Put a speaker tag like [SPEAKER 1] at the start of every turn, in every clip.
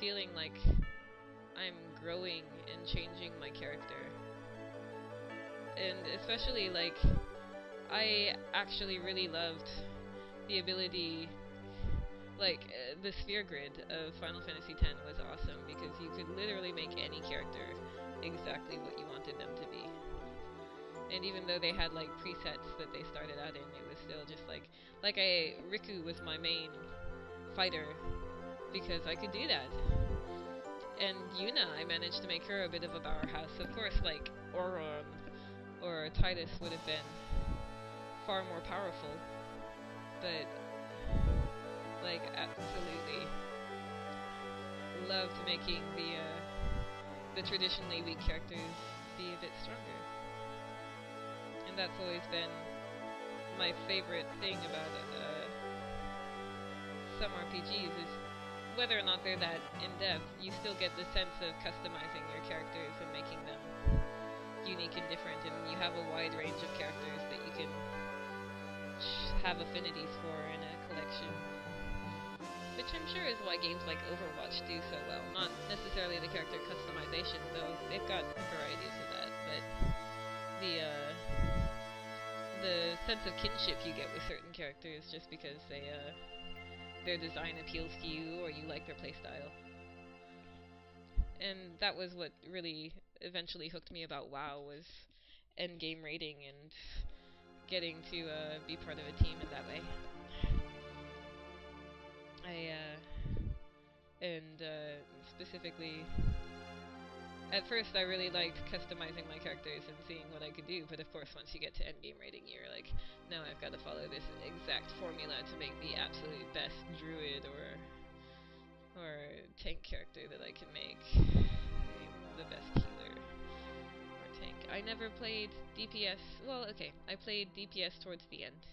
[SPEAKER 1] feeling like I'm growing and changing my character. And especially, like, I actually really loved the ability, like, the sphere grid of Final Fantasy X was awesome because you could literally make any character exactly what you wanted them to be. And even though they had, like, presets that they started out in, it was still just Riku was my main fighter because I could do that. And Yuna, I managed to make her a bit of a powerhouse. Of course, like, Auron or Titus would have been far more powerful, but, like, absolutely loved making the traditionally weak characters be a bit stronger. And that's always been my favorite thing about some RPGs is whether or not they're that in-depth, you still get the sense of customizing your characters and making them unique and different, and you have a wide range of characters that you can have affinities for in a collection. Which I'm sure is why games like Overwatch do so well. Not necessarily the character customization, though they've got varieties of that, but the sense of kinship you get with certain characters just because their design appeals to you or you like their playstyle. And that was what really eventually hooked me about WoW, was endgame rating and getting to be part of a team in that way. Specifically, at first I really liked customizing my characters and seeing what I could do, but of course once you get to endgame rating you're like, no, I've got to follow this exact formula to make the absolute best druid or tank character that I can make. The best healer or tank. I never played DPS, well, okay, I played DPS towards the end.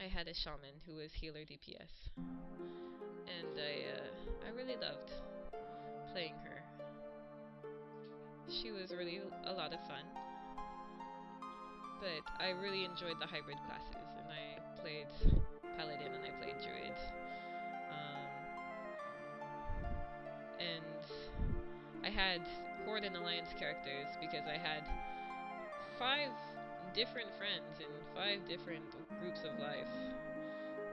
[SPEAKER 1] I had a shaman who was healer DPS. And I really loved playing her. She was really a lot of fun. But I really enjoyed the hybrid classes, and I played Paladin and I played Druid. And I had Horde and Alliance characters because I had 5 different friends in 5 different groups of life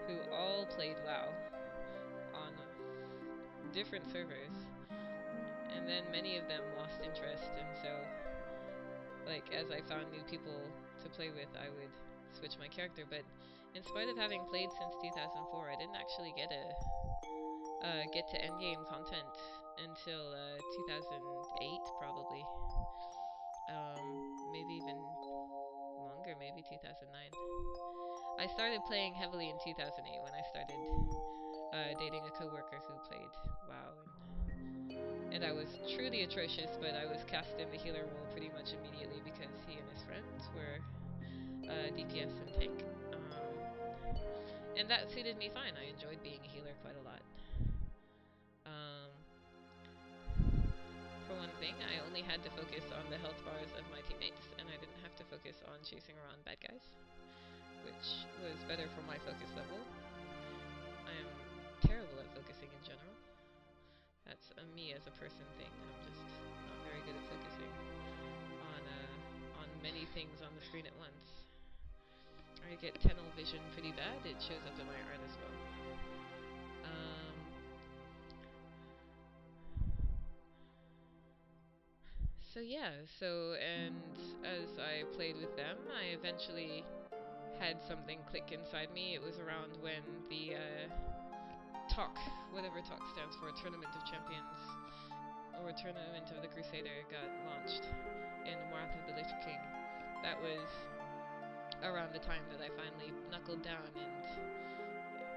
[SPEAKER 1] who all played WoW on different servers, and then many of them lost interest, and so, like, as I found new people to play with, I would switch my character. But in spite of having played since 2004, I didn't actually get to endgame content until 2008, probably. Maybe even longer, maybe 2009. I started playing heavily in 2008 when I started dating a coworker who played WoW, and I was truly atrocious, but I was cast in the healer role pretty much immediately because he and his friends were DPS and tank. And that suited me fine. I enjoyed being a healer quite a lot. For one thing, I only had to focus on the health bars of my teammates, and I didn't have to focus on chasing around bad guys, which was better for my focus level. I am terrible at focusing in general. That's a me as a person thing. I'm just not very good at focusing on many things on the screen at once. I get tunnel vision pretty bad. It shows up in my art as well. So yeah, and as I played with them, I eventually had something click inside me. It was around when the TOC, whatever TOC stands for, Tournament of Champions, or Tournament of the Crusader, got launched in Wrath of the Lich King. That was around the time that I finally knuckled down and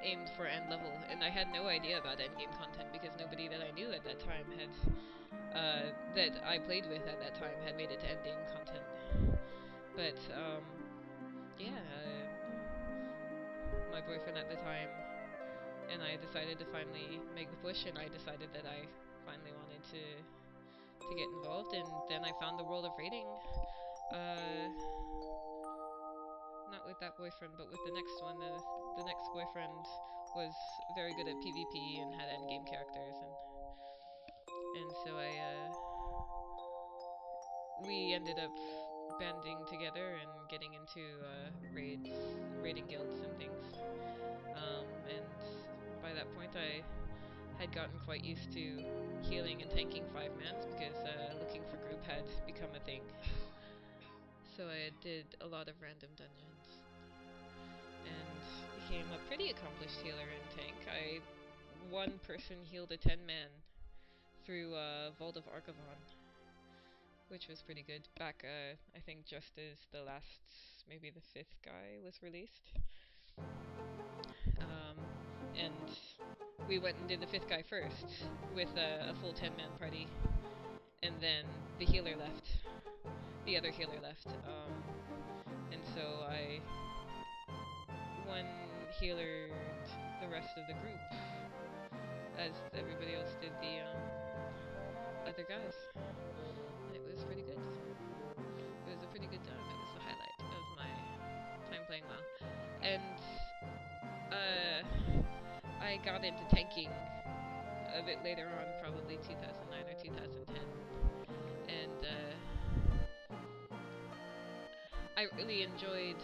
[SPEAKER 1] aimed for end level, and I had no idea about endgame content because nobody that I knew at that time had that I played with at that time had made it to endgame content. But yeah, my boyfriend at the time and I decided to finally make the push, and I decided that I finally wanted to get involved, and then I found the world of raiding. Not with that boyfriend, but with the next one. The next boyfriend was very good at PvP and had endgame characters, and we ended up banding together and getting into raiding guilds and things. And by that point, I had gotten quite used to healing and tanking 5-mans because looking for group had become a thing. So I did a lot of random dungeons and became a pretty accomplished healer and tank. One person healed a 10-man through Vault of Archivon, which was pretty good. Back, I think just as the last, maybe the 5th guy was released. And we went and did the 5th guy first with a full 10-man party, and then the healer left. The other healer left, and so I one-healered the rest of the group, as everybody else did the other guys. And it was pretty good. It was a pretty good time. It was the highlight of my time playing WoW. And I got into tanking a bit later on, probably 2009 or 2010. And I really enjoyed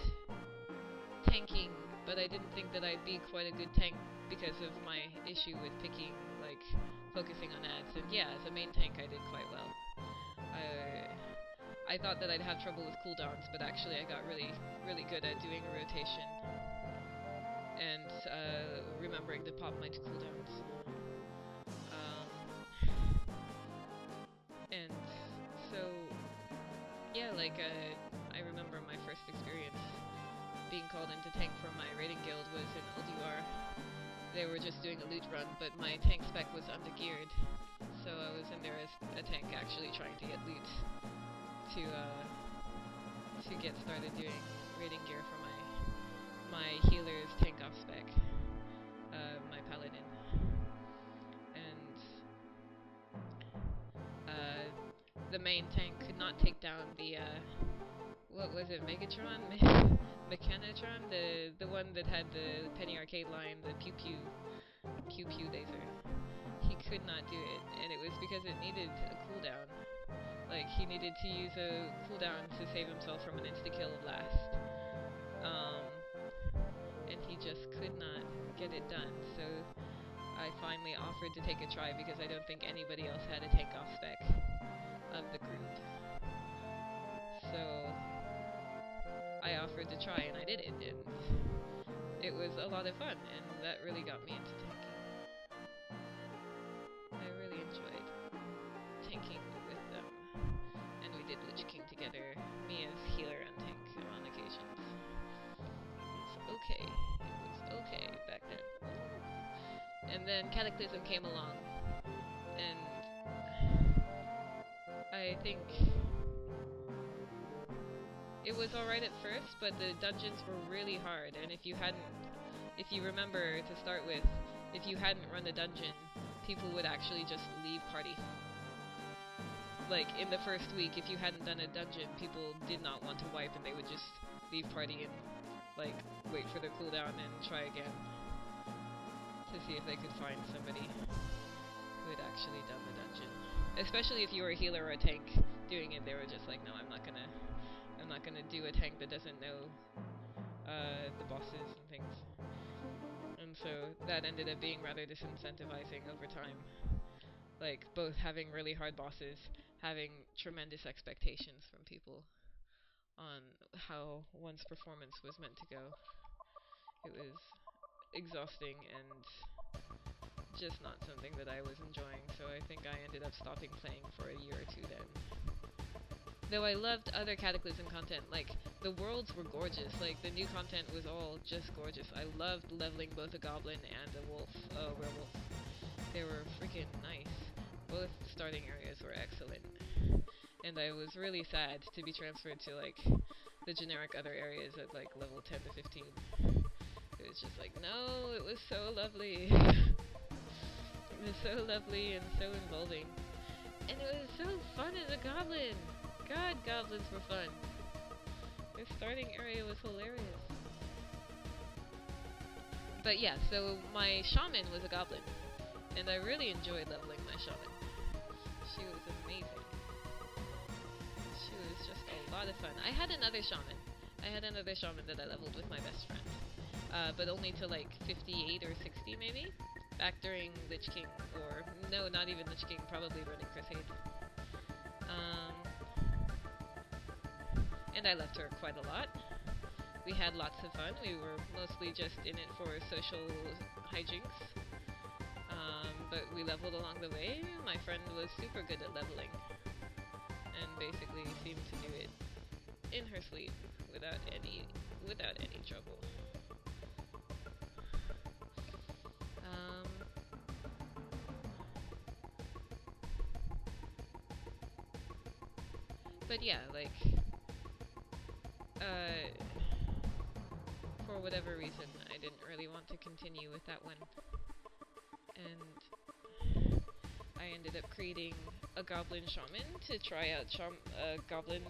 [SPEAKER 1] tanking, but I didn't think that I'd be quite a good tank because of my issue with picking, like, focusing on ads. And yeah, as a main tank I did quite well. I thought that I'd have trouble with cooldowns, but actually I got really, really good at doing a rotation and remembering to pop my cooldowns. And so, yeah, like, I remember my first experience being called into tank from my raiding guild was in LDR. They were just doing a loot run, but my tank spec was undergeared, so I was in there as a tank actually trying to get loot to get started doing raiding gear for my healer's tank off spec, my paladin. And the main tank could not take down the what was it, Megatron? Mechanotron? The one that had the Penny Arcade line, the pew pew laser. He could not do it, and it was because it needed a cooldown. Like, he needed to use a cooldown to save himself from an insta-kill blast. And he just could not get it done, so I finally offered to take a try because I don't think anybody else had a tank off spec of the group. So I offered to try, and I did it, and it was a lot of fun, and that really got me into tanking. I really enjoyed tanking with them, and we did Lich King together, me as healer and tank on occasions. It was okay back then. And then Cataclysm came along, and I think it was alright at first, but the dungeons were really hard, and if you remember to start with, if you hadn't run a dungeon, people would actually just leave party. Like, in the first week, if you hadn't done a dungeon, people did not want to wipe, and they would just leave party and, like, wait for their cooldown and try again to see if they could find somebody who had actually done the dungeon. Especially if you were a healer or a tank doing it, they were just like, no, I'm not gonna do a tank that doesn't know the bosses and things. And so that ended up being rather disincentivizing over time. Like, both having really hard bosses, having tremendous expectations from people on how one's performance was meant to go. It was exhausting and just not something that I was enjoying, so I think I ended up stopping playing for a year or two then. Though I loved other Cataclysm content, like, the worlds were gorgeous, like, the new content was all just gorgeous. I loved leveling both a goblin and a werewolf. They were freaking nice. Both starting areas were excellent. And I was really sad to be transferred to, like, the generic other areas at, like, level 10 to 15. It was just like, no, it was so lovely. It was so lovely and so involving. And it was so fun as a goblin! God, goblins were fun. Their starting area was hilarious. But yeah, so my shaman was a goblin. And I really enjoyed leveling my shaman. She was amazing. She lot of fun. I had another shaman. I had another shaman that I leveled with my best friend. But only to like 58 or 60 maybe? Back during Lich King, or no, not even Lich King, probably Burning Crusade. And I loved her quite a lot. We had lots of fun. We were mostly just in it for social hijinks. But we leveled along the way. My friend was super good at leveling, and basically seemed to do it in her sleep without any trouble. But yeah, like, for whatever reason, I didn't really want to continue with that one, and I ended up creating a goblin shaman to try out goblin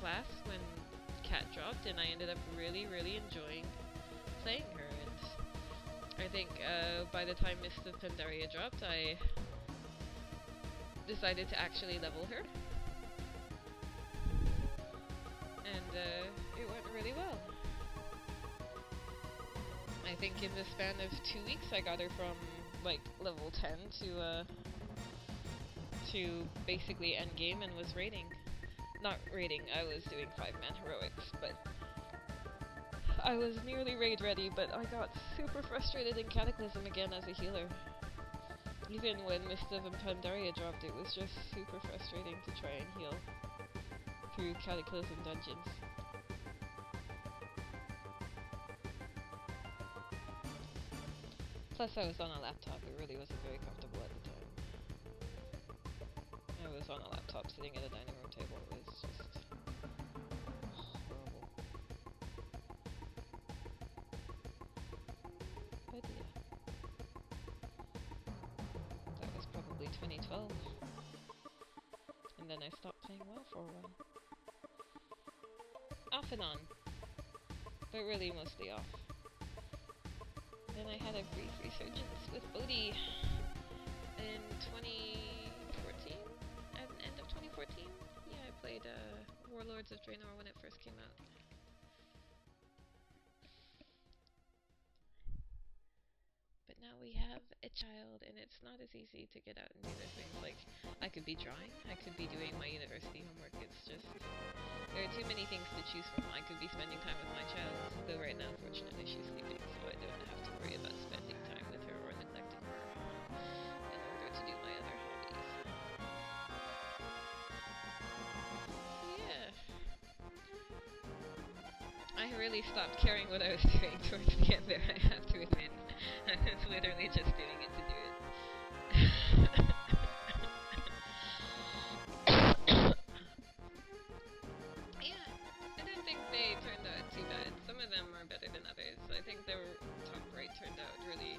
[SPEAKER 1] class when Cat dropped, and I ended up really enjoying playing her. And I think by the time Mist of Pandaria dropped, I decided to actually level her, and it went really well. I think in the span of 2 weeks I got her from like level 10 to basically endgame, and was raiding. Not raiding, I was doing 5-man heroics, but I was nearly raid ready, but I got super frustrated in Cataclysm again as a healer. Even when Mist of Pandaria dropped, it was just super frustrating to try and heal through Cataclysm dungeons. Plus I was on a laptop, it really wasn't very comfortable at the time. I was on a laptop sitting at a dining room table, it was just horrible. But yeah. That was probably 2012. And then I stopped playing WoW for a while. Off and on. But really mostly off. Then I had a brief resurgence with Bodhi in 2014, at the end of 2014. Yeah, I played Warlords of Draenor when it first came out. But now we have a child, and it's not as easy to get out and do those things. Like, I could be drawing, I could be doing my university homework, it's just, there are too many things to choose from. I could be spending time with my child, though right now, fortunately, she's sleeping, so I don't have to worry about spending time with her or neglecting her in order to do my other hobbies. So yeah. I really stopped caring what I was doing towards the end there, I have to admit. I was literally just doing it to do it. Yeah, I don't think they turned out too bad. Some of them are better than others. I think the top right turned out really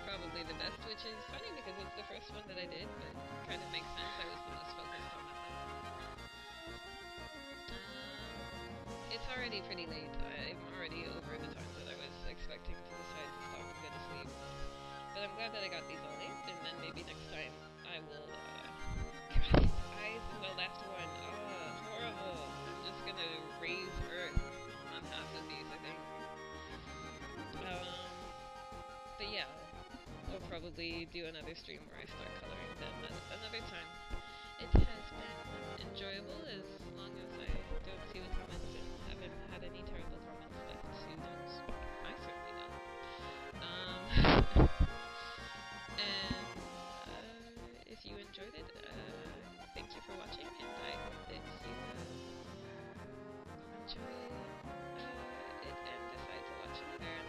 [SPEAKER 1] probably the best, which is funny because it's the first one that I did, but kind of makes sense. I was the most focused on that one. It's already pretty late. I'm already over the time that I was expecting to decide to stop and go to sleep. But I'm glad that I got these all linked, and then maybe next time I will, God, his eyes in the left one. Oh, horrible. I'm just gonna raise Earth on half of these, I think. But yeah, I'll probably do another stream where I start coloring them at another time. It has been enjoyable as long as I don't see the comments and haven't had any terrible comments left. Who knows? I certainly don't. And if you enjoyed it, thank you for watching, and I hope that you enjoy it and decide to watch another